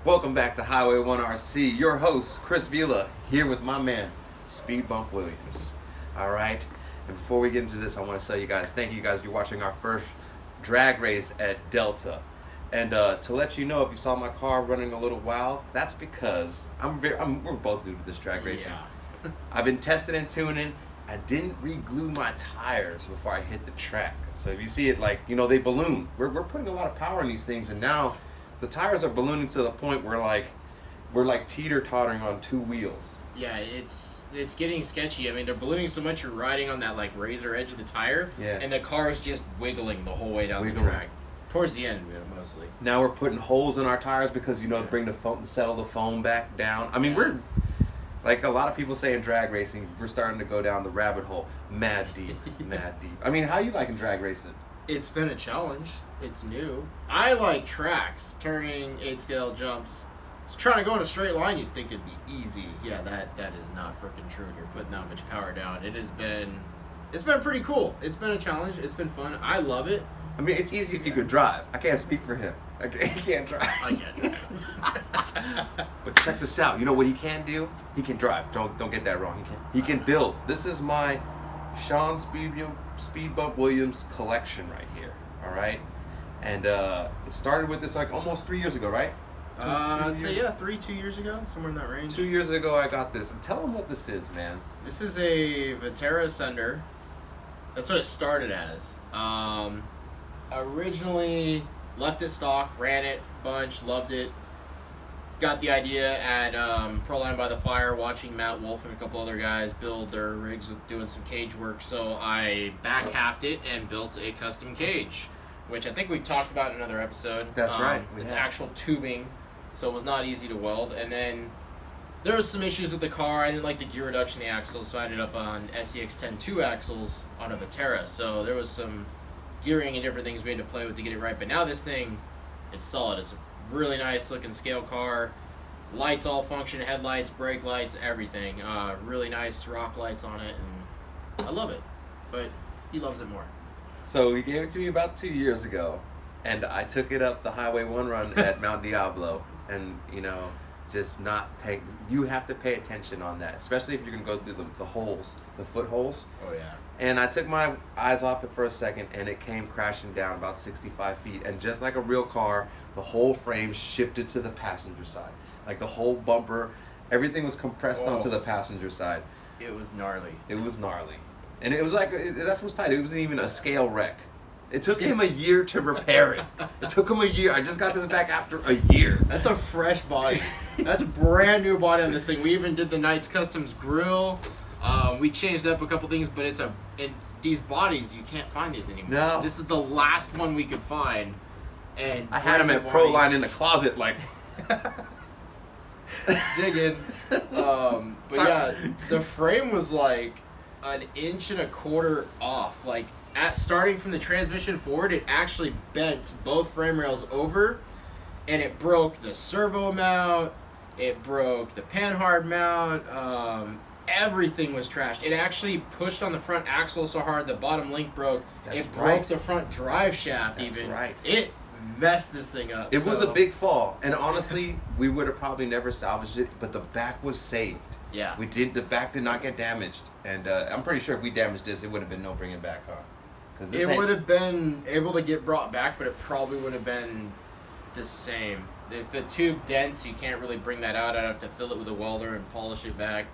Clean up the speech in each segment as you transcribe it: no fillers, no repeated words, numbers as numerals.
Welcome back to Highway 1 RC. Your host, Chris Vila, here with my man, Speedbump Williams. Alright, and before we get into this, I want to tell you guys, thank you guys for watching our first drag race at Delta. And to let you know, if you saw my car running a little wild, that's because we're both new to this drag racing. Yeah. I've been testing and tuning. I didn't re-glue my tires before I hit the track. So if you see it, like, you know, they balloon. We're putting a lot of power in these things, and now the tires are ballooning to the point where we're like teeter-tottering on two wheels. Yeah, it's getting sketchy. I mean, they're ballooning so much you're riding on that like razor edge of the tire, Yeah. and the car's just wiggling the whole way down the track. Towards the end, mostly. Now we're putting holes in our tires because, you know, to bring the foam, settle the foam back down. I mean, we're like a lot of people say in drag racing, we're starting to go down the rabbit hole, mad deep, mad deep. I mean, how you liking drag racing? It's been a challenge. It's new. I like tracks, turning, 8-scale jumps. So trying to go in a straight line, you'd think it'd be easy. Yeah, that is not freaking true. You're putting that much power down. It's been pretty cool. It's been a challenge. It's been fun. I love it. I mean, it's easy if you could drive. I can't speak for him. He can't drive. I can't drive. But check this out. You know what he can do? He can drive. Don't get that wrong. He can build. This is my Sean Speedbump Williams Collection right here. All right, and it started with this like almost 3 years ago, right? I'd say 2 years ago, somewhere in that range. 2 years ago, I got this. And tell him what this is, man. This is a Vetera Ascender. That's what it started as. Originally left it stock, ran it a bunch, loved it. Got the idea at Proline by the Fire, watching Matt Wolf and a couple other guys build their rigs with doing some cage work. So I back-halved it and built a custom cage, which I think we talked about in another episode. That's right. It's actual tubing, so it was not easy to weld. And then there was some issues with the car. I didn't like the gear reduction in the axles, so I ended up on SCX 10.2 axles on a Vetera. So there was some gearing and different things we had to play with to get it right. But now this thing, it's solid. It's a really nice looking scale car. Lights all function, headlights, brake lights, everything. Really nice rock lights on it, and I love it. But he loves it more. So he gave it to me about 2 years ago, and I took it up the Highway 1 run at Mount Diablo, and you know, just not pay. You have to pay attention on that, especially if you're gonna go through the holes, the footholes. Oh yeah. And I took my eyes off it for a second, and it came crashing down about 65 feet. And just like a real car, the whole frame shifted to the passenger side. Like the whole bumper, everything was compressed onto the passenger side. It was gnarly. It was gnarly. And it was like, that's what's tight. It wasn't even a scale wreck. It took him a year to repair it. It took him a year. I just got this back after a year. That's a fresh body. That's a brand new body on this thing. We even did the Knights Customs grill. We changed up a couple things, but in these bodies, you can't find these anymore. No. This is the last one we could find. And I had him at Proline in the closet, like digging. But yeah, the frame was like 1.25 inches off. Like starting from the transmission forward, it actually bent both frame rails over, and it broke the servo mount. It broke the panhard mount. Everything was trashed. It actually pushed on the front axle so hard the bottom link broke. It broke the front drive shaft. That's even. Right. It messed this thing up. It was a big fall, and honestly, we would have probably never salvaged it, but the back was saved. Yeah. The back did not get damaged, and I'm pretty sure if we damaged this, it would have been no bringing back, huh? Because it would have been able to get brought back, but it probably would have been the same. If the tube dents, you can't really bring that out. I'd have to fill it with a welder and polish it back.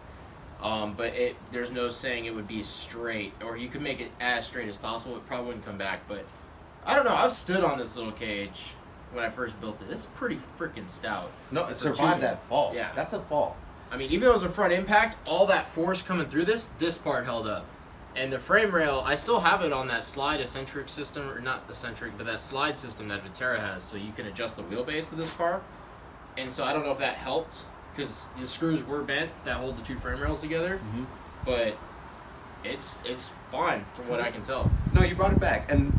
But there's no saying it would be straight, or you could make it as straight as possible. It probably wouldn't come back, but I don't know. I've stood on this little cage when I first built it. It's pretty freaking stout. No, it survived that fall. Yeah. That's a fall. I mean, even though it was a front impact, all that force coming through this part held up. And the frame rail, I still have it on that slide eccentric system, or not eccentric, but that slide system that Vetera has, so you can adjust the wheelbase of this car. And so I don't know if that helped, because the screws were bent that hold the two frame rails together. Mm-hmm. But it's fine from what I can tell. No, you brought it back, and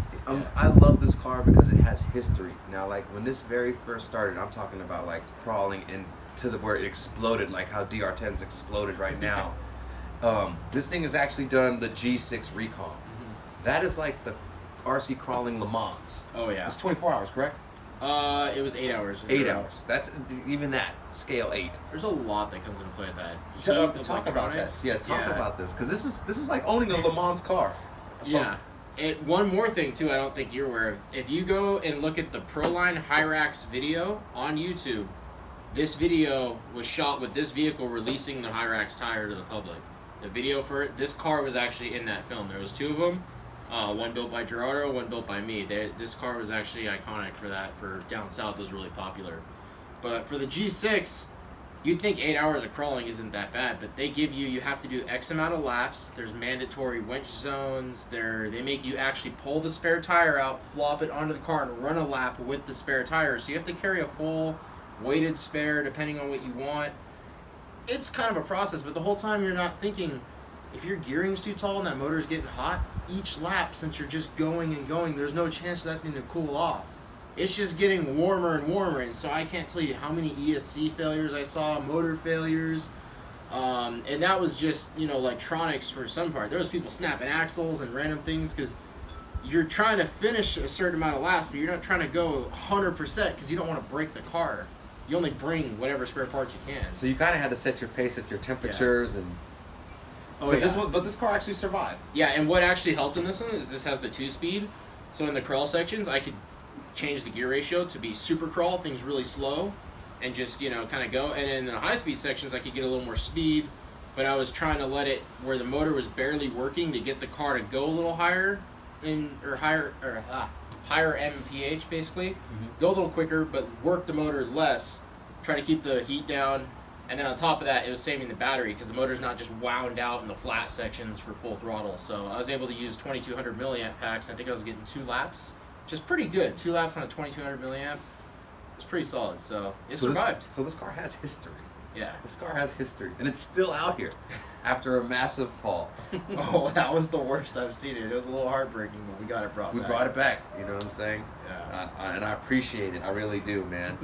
I love this car because it has history. Now, like when this very first started, I'm talking about like crawling into where it exploded, like how DR10s exploded right now. This thing has actually done the G6 recon. Mm-hmm. That is like the RC crawling Le Mans. Oh yeah. It's 24 hours, correct? It was 8 hours. 8 hours. That's even that scale 8. There's a lot that comes into play with that. Talk about this. Yeah, talk about this because this is like owning a Le Mans car. Yeah. One more thing too, I don't think you're aware of. If you go and look at the Proline Hyrax video on YouTube, this video was shot with this vehicle releasing the Hyrax tire to the public. The video for it, this car was actually in that film. There was 2 of them, one built by Gerardo, one built by me. This car was actually iconic for that. For down south, it was really popular. But for the G6, you'd think 8 hours of crawling isn't that bad, but they give you have to do X amount of laps. There's mandatory winch zones. They make you actually pull the spare tire out, flop it onto the car, and run a lap with the spare tire. So you have to carry a full weighted spare depending on what you want. It's kind of a process, but the whole time you're not thinking, if your gearing's too tall and that motor's getting hot, each lap, since you're just going and going, there's no chance for that thing to cool off. It's just getting warmer and warmer, and so I can't tell you how many ESC failures I saw, motor failures, and that was just, electronics for some part. There was people snapping axles and random things because you're trying to finish a certain amount of laps, but you're not trying to go 100% because you don't want to break the car. You only bring whatever spare parts you can. So you kind of had to set your pace at your temperatures and. But this car actually survived. Yeah, and what actually helped in this one is this has the 2-speed, so in the crawl sections I could change the gear ratio to be super crawl, things really slow, and just kind of go. And in the high speed sections I could get a little more speed, but I was trying to let it where the motor was barely working to get the car to go a little higher higher MPH basically, go a little quicker, but work the motor less, try to keep the heat down, and then on top of that, it was saving the battery because the motor's not just wound out in the flat sections for full throttle. So I was able to use 2200 milliamp packs. I think I was getting 2 laps, which is pretty good. 2 laps on a 2200 milliamp, it's pretty solid. So it survived. So this car has history. Yeah. This car has history, and it's still out here after a massive fall. Oh, that was the worst I've seen it. It was a little heartbreaking, but we got it brought back. We brought it back, you know what I'm saying? Yeah. And I appreciate it. I really do, man.